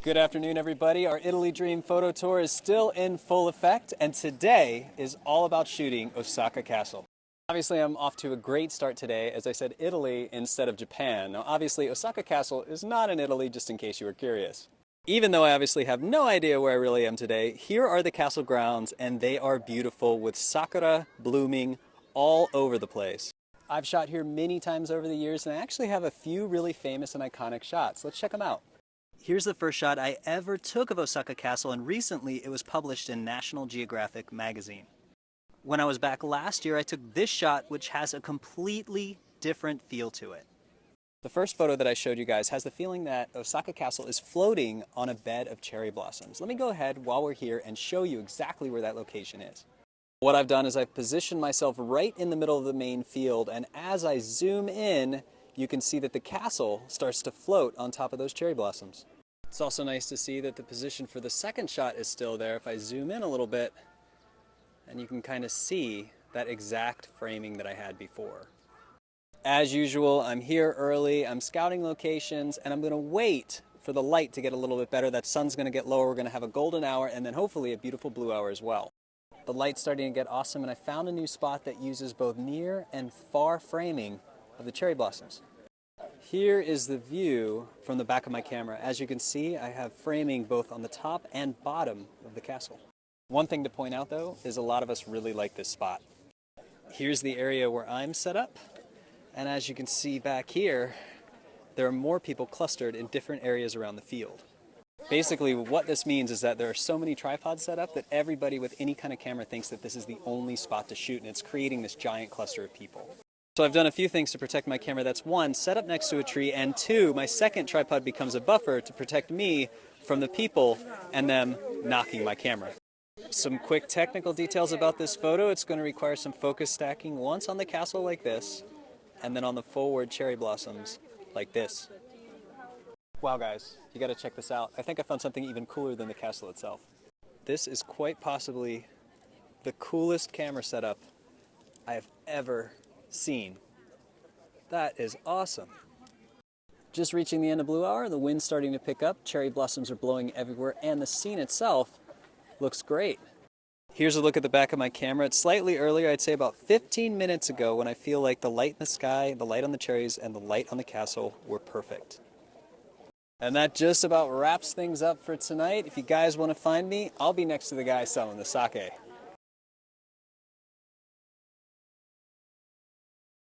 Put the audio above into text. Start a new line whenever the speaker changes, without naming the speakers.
Good afternoon, everybody. Our Italy Dream photo tour is still in full effect, and today is all about shooting Osaka Castle. Obviously, I'm off to a great start today. As I said, Italy instead of Japan. Now, obviously, Osaka Castle is not in Italy, just in case you were curious. Even though I obviously have no idea where I really am today, here are the castle grounds, and they are beautiful with sakura blooming all over the place. I've shot here many times over the years, and I actually have a few really famous and iconic shots. Let's check them out. Here's the first shot I ever took of Osaka Castle, and recently it was published in National Geographic magazine. When I was back last year, I took this shot, which has a completely different feel to it. The first photo that I showed you guys has the feeling that Osaka Castle is floating on a bed of cherry blossoms. Let me go ahead while we're here and show you exactly where that location is. What I've done is I've positioned myself right in the middle of the main field, and as I zoom in, you can see that the castle starts to float on top of those cherry blossoms. It's also nice to see that the position for the second shot is still there. If I zoom in a little bit, and you can kind of see that exact framing that I had before. As usual, I'm here early, I'm scouting locations, and I'm going to wait for the light to get a little bit better. That sun's going to get lower, we're going to have a golden hour, and then hopefully a beautiful blue hour as well. The light's starting to get awesome, and I found a new spot that uses both near and far framing of the cherry blossoms. Here is the view from the back of my camera. As you can see, I have framing both on the top and bottom of the castle. One thing to point out though is a lot of us really like this spot. Here's the area where I'm set up, and as you can see back here, there are more people clustered in different areas around the field. Basically, what this means is that there are so many tripods set up that everybody with any kind of camera thinks that this is the only spot to shoot, and it's creating this giant cluster of people. So I've done a few things to protect my camera. That's one, set up next to a tree, and two, my second tripod becomes a buffer to protect me from the people and them knocking my camera. Some quick technical details about this photo. It's going to require some focus stacking, once on the castle like this, and then on the forward cherry blossoms like this. Wow guys, you got to check this out. I think I found something even cooler than the castle itself. This is quite possibly the coolest camera setup I have ever seen. That is awesome. Just reaching the end of blue hour, the wind's starting to pick up, cherry blossoms are blowing everywhere, and the scene itself looks great. Here's a look at the back of my camera. It's slightly earlier, I'd say about 15 minutes ago, when I feel like the light in the sky, the light on the cherries, and the light on the castle were perfect. And that just about wraps things up for tonight. If you guys want to find me, I'll be next to the guy selling the sake.